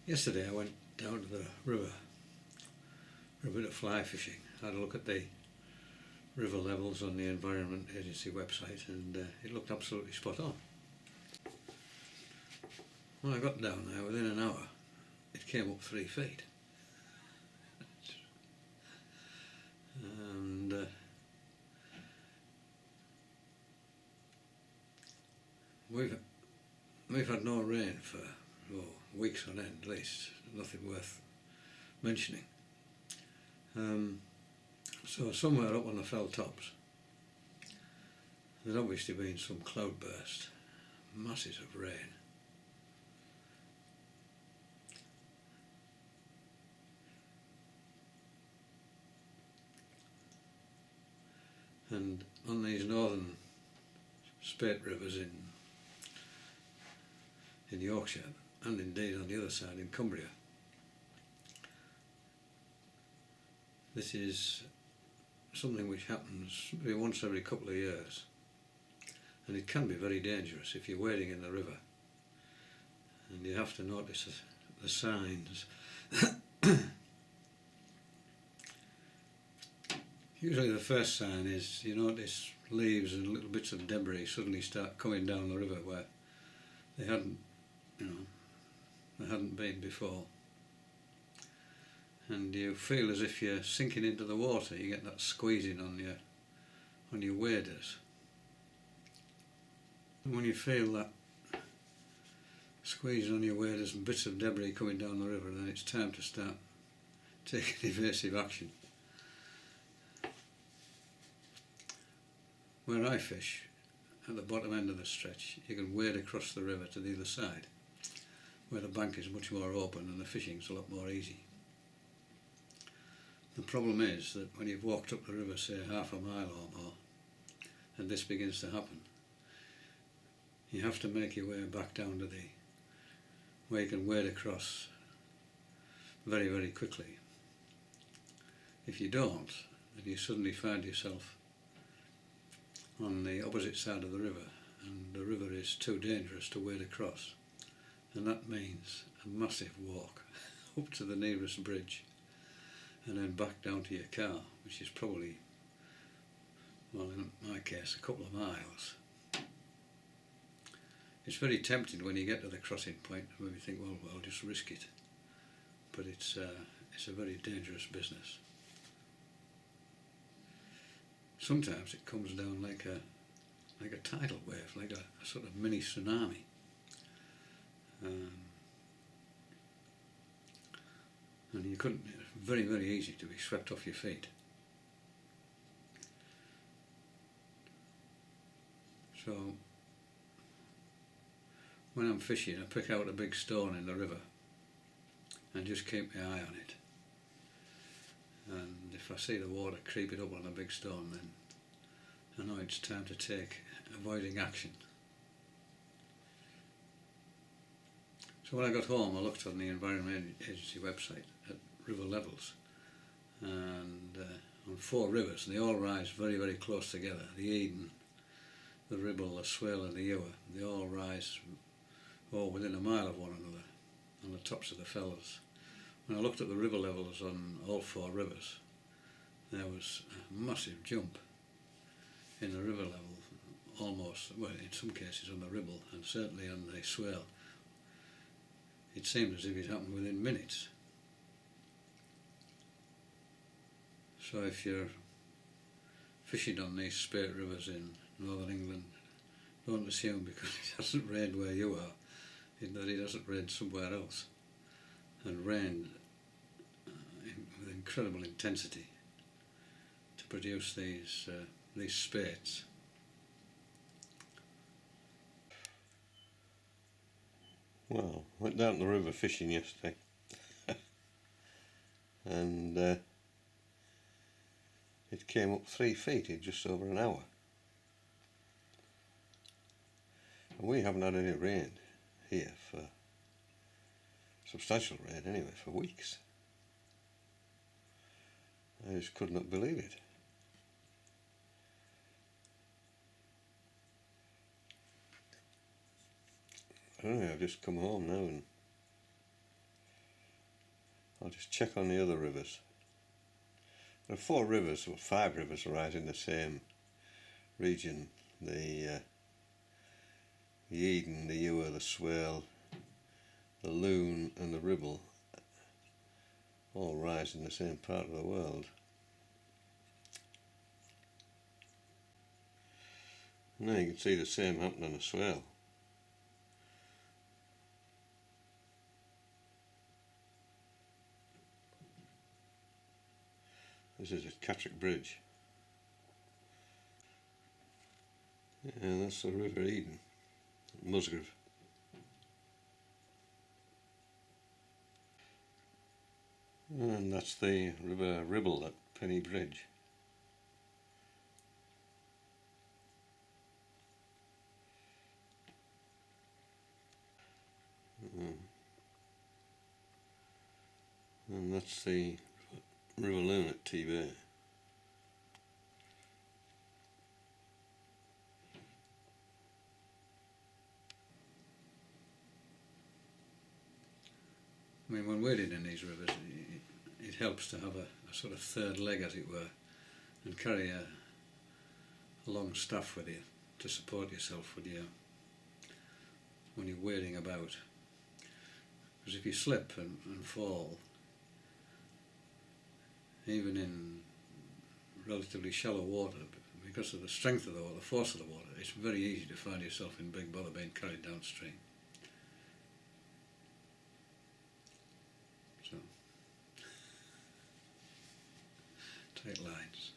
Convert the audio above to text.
Yesterday I went down to the river for a bit of fly fishing. I had a look at the river levels on the Environment Agency website, and it looked absolutely spot on. When I got down there, within an hour, it came up 3 feet. And we've had no rain for weeks on end, at least. Nothing worth mentioning. So somewhere up on the fell tops there'd obviously been some cloudburst, masses of rain. And on these northern Spate rivers in Yorkshire, and indeed on the other side in Cumbria, this is something which happens maybe once every couple of years, and it can be very dangerous if you're wading in the river, and you have to notice the signs. Usually the first sign is you notice leaves and little bits of debris suddenly start coming down the river where they hadn't been before, and you feel as if you're sinking into the water. You get that squeezing on your waders. And when you feel that squeezing on your waders and bits of debris coming down the river, then it's time to start taking evasive action. Where I fish, at the bottom end of the stretch, you can wade across the river to the other side, where the bank is much more open and the fishing's a lot more easy. The problem is that when you've walked up the river, say half a mile or more, and this begins to happen, you have to make your way back down to where you can wade across very, very quickly. If you don't, then you suddenly find yourself on the opposite side of the river, and the river is too dangerous to wade across, and that means a massive walk up to the nearest bridge and then back down to your car, which is probably, well, in my case, a couple of miles. It's very tempting when you get to the crossing point to maybe think, well, I'll just risk it, but it's a very dangerous business. Sometimes it comes down like a tidal wave, like a sort of mini tsunami. And you couldn't, it's very, very easy to be swept off your feet. So when I'm fishing, I pick out a big stone in the river and just keep my eye on it. And if I see the water creeping up on a big stone, then I know it's time to take avoiding action. So when I got home, I looked on the Environment Agency website at river levels, and on 4 rivers, and they all rise very, very close together. The Eden, the Ribble, the Swale and the Ewer, they all rise within a mile of one another on the tops of the fells. When I looked at the river levels on all 4 rivers, there was a massive jump in the river level, almost, well, in some cases on the Ribble and certainly on the Swale. It seemed as if it happened within minutes. So if you're fishing on these Spate rivers in northern England, don't assume because it hasn't rained where you are, that it hasn't rained somewhere else, and rained with incredible intensity to produce these spates. Well, went down the river fishing yesterday and it came up 3 feet in just over an hour. And we haven't had any rain here for, substantial rain anyway, for weeks. I just could not believe it. I don't know, I've just come home now and I'll just check on the other rivers. There are 4 rivers, or 5 rivers right in the same region. The Eden, the Ewer, the Swale, the Lune and the Ribble all rise in the same part of the world. Now you can see the same happen on the Swale. This is at Catterick Bridge. And that's the River Eden, Musgrave. And that's the River Ribble at Penny Bridge. And that's the River Lune at T-Bay. I mean, when wading in these rivers, it helps to have a sort of third leg, as it were, and carry a long staff with you to support yourself when you're wading about. Because if you slip and fall, even in relatively shallow water, because of the strength of the water, the force of the water, it's very easy to find yourself in big bother being carried downstream. So, tight lines.